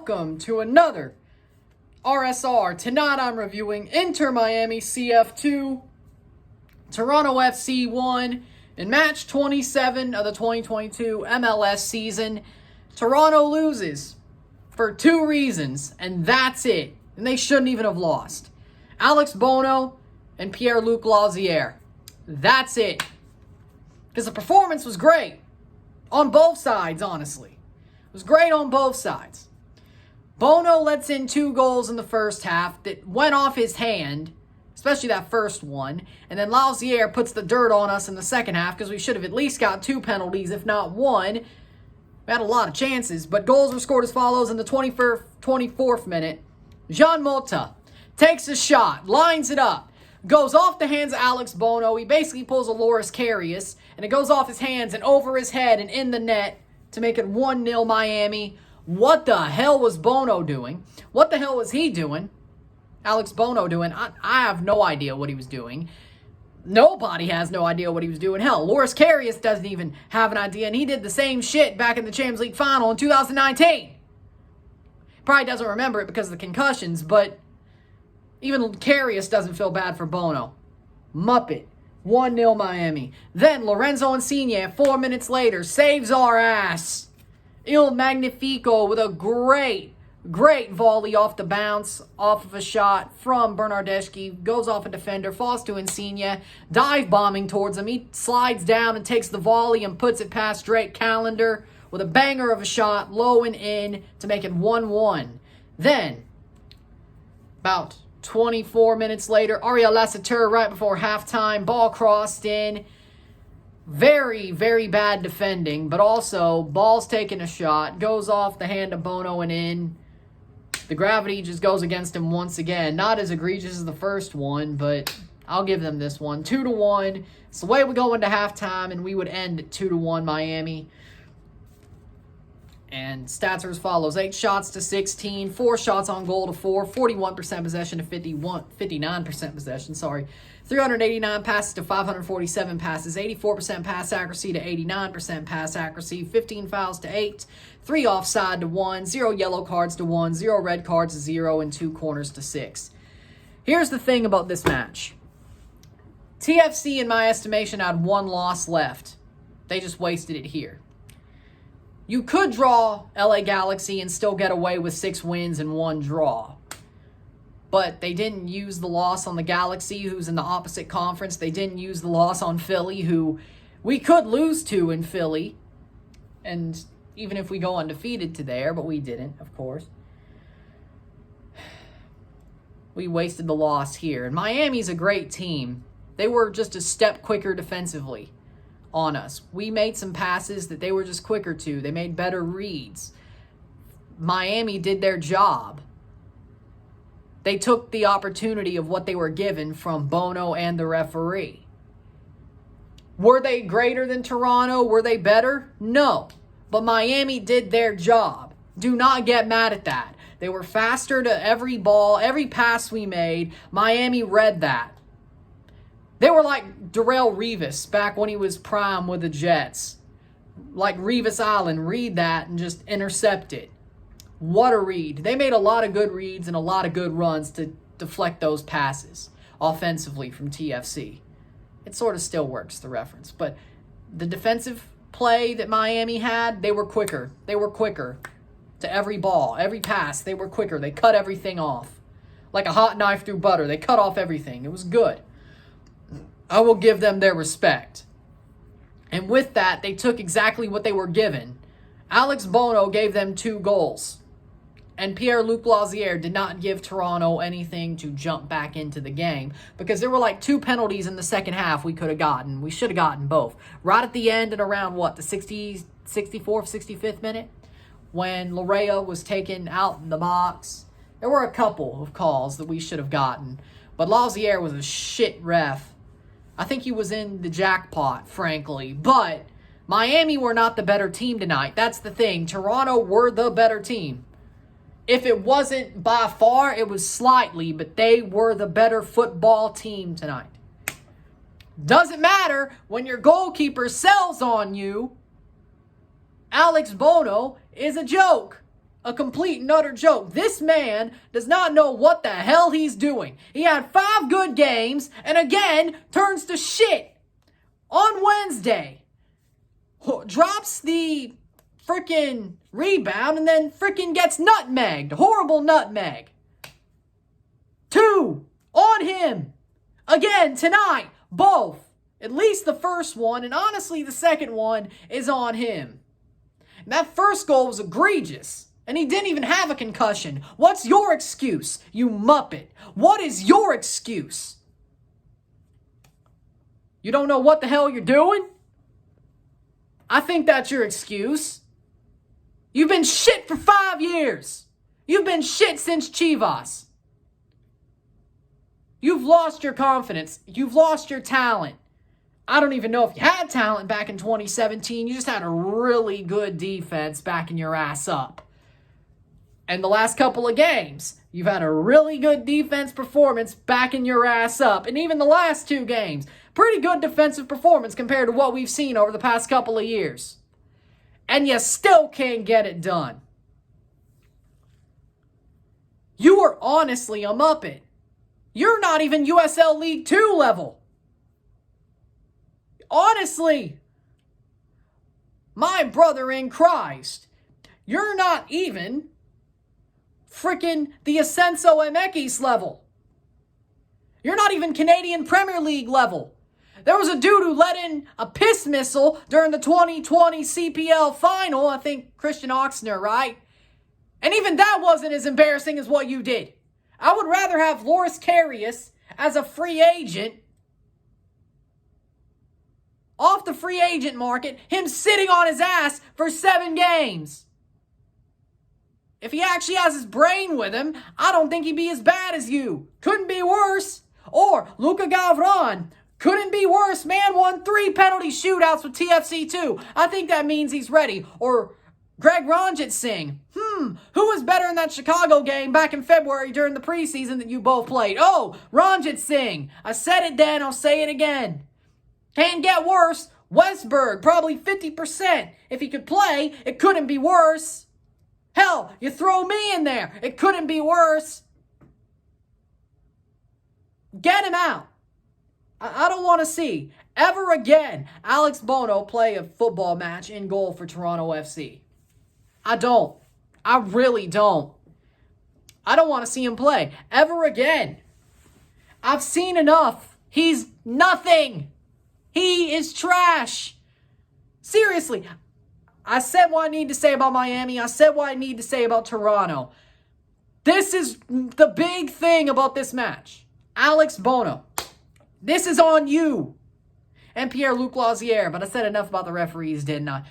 welcome to another RSR. Tonight I'm reviewing Inter Miami CF2, Toronto FC 1, in match 27 of the 2022 MLS season. Toronto loses for two reasons, and that's it. And they shouldn't even have lost. Alex Bono and Pierre-Luc Lazier. That's it. Because the performance was great. On both sides, honestly. It was great on both sides. Bono lets in 2 goals in the first half that went off his hand, especially that first one. And then Lazier puts the dirt on us in the second half because we should have at least got 2 penalties, if not 1. We had a lot of chances, but goals were scored as follows in the 24th minute. Jean Mota takes a shot, lines it up, goes off the hands of Alex Bono. He basically pulls a Loris Karius, and it goes off his hands and over his head and in the net to make it 1-0 Miami. What the hell was Bono doing? What the hell was he doing? Alex Bono doing? I have no idea what he was doing. Nobody has no idea what he was doing. Hell, Loris Karius doesn't even have an idea, and he did the same shit back in the Champions League final in 2019. Probably doesn't remember it because of the concussions, but even Karius doesn't feel bad for Bono. Muppet. 1-0 Miami. Then Lorenzo Insigne, 4 minutes later, saves our ass. Il Magnifico with a great volley off the bounce, off of a shot from Bernardeschi. Goes off a defender, falls to Insigne, dive bombing towards him. He slides down and takes the volley and puts it past Drake Callender with a banger of a shot, low and in, to make it 1-1. Then, about 24 minutes later, Ariel Lasseter right before halftime, ball crossed in. Very, very bad defending, but also ball's taking a shot, goes off the hand of Bono and in. The gravity just goes against him once again. Not as egregious as the first one, but I'll give them this one. 2-1. It's the way we go into halftime, and we would end at 2-1 Miami. And stats are as follows. 8 shots to 16, 4 shots on goal to 4, 41% possession to 59% possession, 389 passes to 547 passes, 84% pass accuracy to 89% pass accuracy, 15 fouls to 8, 3 offside to 1, 0 yellow cards to 1, 0 red cards to 0, and 2 corners to 6. Here's the thing about this match. TFC, in my estimation, had 1 loss left. They just wasted it here. You could draw LA Galaxy and still get away with 6 wins and 1 draw. But they didn't use the loss on the Galaxy, who's in the opposite conference. They didn't use the loss on Philly, who we could lose to in Philly. And even if we go undefeated to there, but we didn't, of course. We wasted the loss here. And Miami's a great team. They were just a step quicker defensively on us. We made some passes that they were just quicker to. They made better reads. Miami did their job. They took the opportunity of what they were given from Bono and the referee. Were they greater than Toronto? Were they better? No. But Miami did their job. Do not get mad at that. They were faster to every ball, every pass we made. Miami read that. They were like Darrell Revis back when he was prime with the Jets. Like Revis Island, read that and just intercept it. What a read. They made a lot of good reads and a lot of good runs to deflect those passes offensively from TFC. It sort of still works, the reference. But the defensive play that Miami had, they were quicker. They were quicker to every ball, every pass. They were quicker. They cut everything off. Like a hot knife through butter. They cut off everything. It was good. I will give them their respect. And with that, they took exactly what they were given. Alex Bono gave them 2 goals. And Pierre-Luc Lazier did not give Toronto anything to jump back into the game because there were like 2 penalties in the second half we could have gotten. We should have gotten both. Right at the end and around, the 64th, 65th minute when Larea was taken out in the box. There were a couple of calls that we should have gotten. But Lazier was a shit ref. I think he was in the jackpot, frankly. But Miami were not the better team tonight. That's the thing. Toronto were the better team. If it wasn't by far, it was slightly, but they were the better football team tonight. Doesn't matter when your goalkeeper sells on you. Alex Bono is a joke. a complete and utter joke. This man does not know what the hell he's doing. He had 5 good games and again turns to shit on Wednesday. Drops the freaking rebound and then freaking gets nutmegged. Horrible nutmeg. 2 on him. Again tonight. Both. At least the first one, and honestly the second one is on him. And that first goal was egregious. And he didn't even have a concussion. What's your excuse, you muppet? What is your excuse? You don't know what the hell you're doing? I think that's your excuse. You've been shit for 5 years. You've been shit since Chivas. You've lost your confidence. You've lost your talent. I don't even know if you had talent back in 2017. You just had a really good defense backing your ass up. And the last couple of games, you've had a really good defense performance backing your ass up. And even the last 2 games, pretty good defensive performance compared to what we've seen over the past couple of years. And you still can't get it done. You are honestly a muppet. You're not even USL League 2 level. Honestly, my brother in Christ, you're not even freaking the Ascenso Emekis level. You're not even Canadian Premier League level. There was a dude who let in a piss missile during the 2020 CPL final, I think Christian Oxner, right? And even that wasn't as embarrassing as what you did. I would rather have Loris Karius as a free agent off the free agent market, him sitting on his ass for 7 games. If he actually has his brain with him, I don't think he'd be as bad as you. Couldn't be worse. Or Luka Gavran. Couldn't be worse. Man won 3 penalty shootouts with TFC2. I think that means he's ready. Or Greg Ranjit Singh. Who was better in that Chicago game back in February during the preseason that you both played? Oh, Ranjit Singh. I said it then, I'll say it again. Can't get worse. Westberg, probably 50%. If he could play, it couldn't be worse. Hell, you throw me in there. It couldn't be worse. Get him out. I don't want to see ever again Alex Bono play a football match in goal for Toronto FC. I don't. I really don't. I don't want to see him play ever again. I've seen enough. He's nothing. He is trash. Seriously. I said what I need to say about Miami. I said what I need to say about Toronto. This is the big thing about this match. Alex Bono. This is on you. And Pierre-Luc Lausier. But I said enough about the referees, didn't I?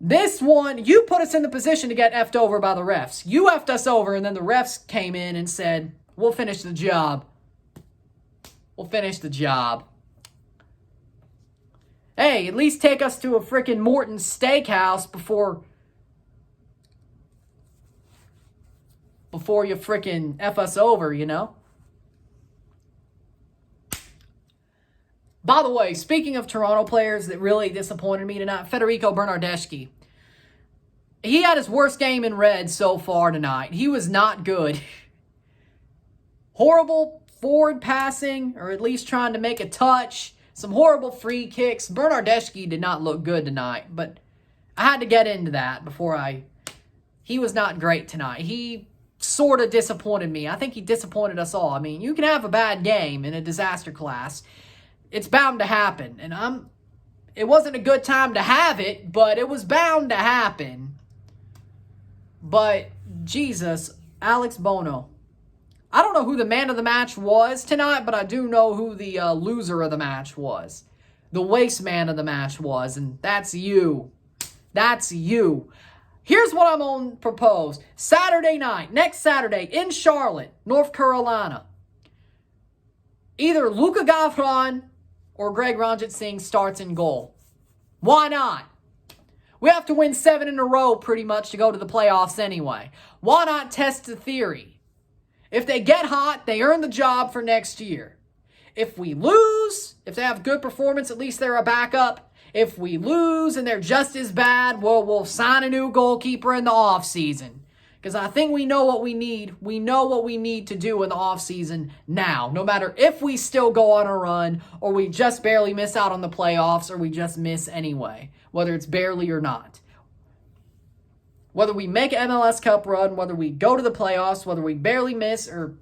This one, you put us in the position to get effed over by the refs. You effed us over, and then the refs came in and said, we'll finish the job. We'll finish the job. Hey, at least take us to a freaking Morton's Steakhouse before you freaking F us over, you know? By the way, speaking of Toronto players that really disappointed me tonight, Federico Bernardeschi. He had his worst game in red so far tonight. He was not good. Horrible forward passing, or at least trying to make a touch. Some horrible free kicks. Bernardeschi did not look good tonight, but I had to get into that he was not great tonight. He sort of disappointed me. I think he disappointed us all. I mean, you can have a bad game in a disaster class. It's bound to happen. And it wasn't a good time to have it, but it was bound to happen. But, Jesus, Alex Bono. I don't know who the man of the match was tonight, but I do know who the loser of the match was. The waste man of the match was, and that's you. That's you. Here's what I'm going to propose. Saturday night, next Saturday, in Charlotte, North Carolina. Either Luka Gavran or Greg Ranjit Singh starts in goal. Why not? We have to win 7 in a row pretty much to go to the playoffs anyway. Why not test the theory? If they get hot, they earn the job for next year. If we lose, if they have good performance, at least they're a backup. If we lose and they're just as bad, well, we'll sign a new goalkeeper in the offseason. Because I think we know what we need. We know what we need to do in the offseason now. No matter if we still go on a run or we just barely miss out on the playoffs or we just miss anyway. Whether it's barely or not. Whether we make an MLS Cup run, whether we go to the playoffs, whether we barely miss or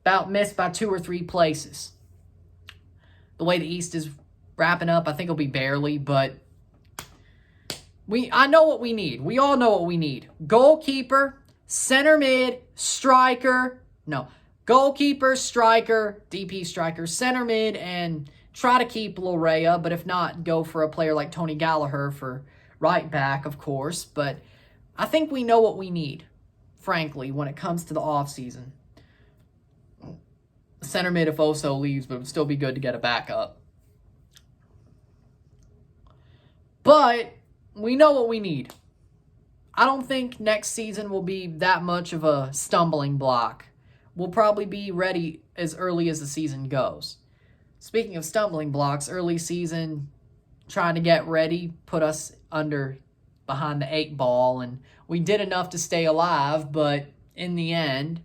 about miss by 2 or 3 places. The way the East is wrapping up, I think it'll be barely, but I know what we need. We all know what we need. Goalkeeper, center mid, striker. No. Goalkeeper, striker, DP striker, center mid, and try to keep Lorea. But if not, go for a player like Tony Gallagher for right back, of course. But I think we know what we need, frankly, when it comes to the offseason. Center mid if Oso leaves, but it would still be good to get a backup. But we know what we need. I don't think next season will be that much of a stumbling block. We'll probably be ready as early as the season goes. Speaking of stumbling blocks, early season, trying to get ready, put us behind the 8 ball, and we did enough to stay alive, but in the end,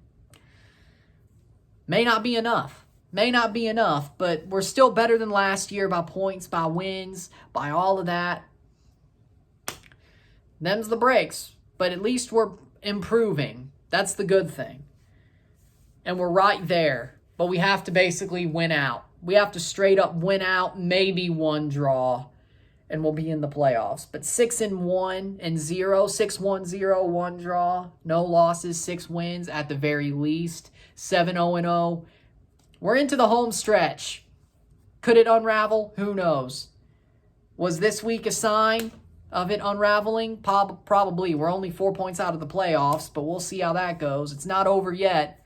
may not be enough. May not be enough, but we're still better than last year by points, by wins, by all of that. Them's the breaks, but at least we're improving. That's the good thing. And we're right there, but we have to basically win out. We have to straight up win out, maybe 1 draw, and we'll be in the playoffs. But 6-1-0, 6-1-0, 1 draw, no losses, 6 wins at the very least, 7-0-0. We're into the home stretch. Could it unravel? Who knows? Was this week a sign of it unraveling? Probably. We're only 4 points out of the playoffs, but we'll see how that goes. It's not over yet,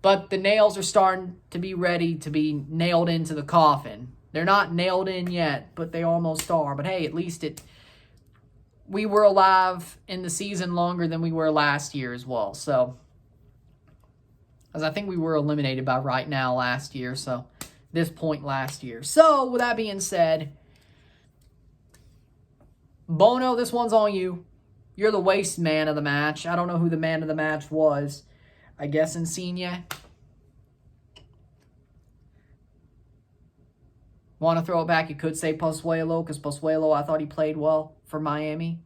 but the nails are starting to be ready to be nailed into the coffin. They're not nailed in yet, but they almost are. But hey, at least we were alive in the season longer than we were last year as well. So, as I think we were eliminated by right now last year, so this point last year. So, with that being said, Bono, this one's on you. You're the waste man of the match. I don't know who the man of the match was. I guess Insigne. Want to throw it back? You could say Pozuelo, because Pozuelo, I thought he played well for Miami.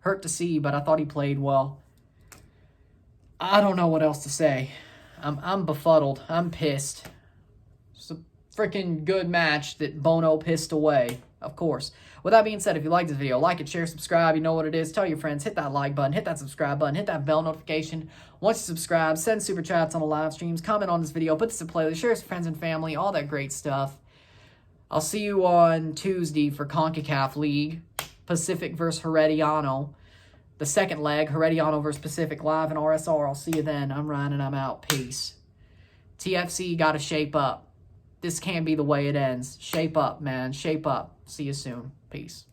Hurt to see, but I thought he played well. I don't know what else to say. I'm befuddled. I'm pissed. It's a freaking good match that Bono pissed away, of course. With that being said, if you like this video, like it, share, subscribe. You know what it is. Tell your friends. Hit that like button. Hit that subscribe button. Hit that bell notification. Once you subscribe, send super chats on the live streams. Comment on this video. Put this in playlist. Share it with friends and family. All that great stuff. I'll see you on Tuesday for CONCACAF League. Pacific versus Herediano. The second leg, Herediano versus Pacific, live in RSR. I'll see you then. I'm Ryan and I'm out. Peace. TFC got to shape up. This can't be the way it ends. Shape up, man. Shape up. See you soon. Peace.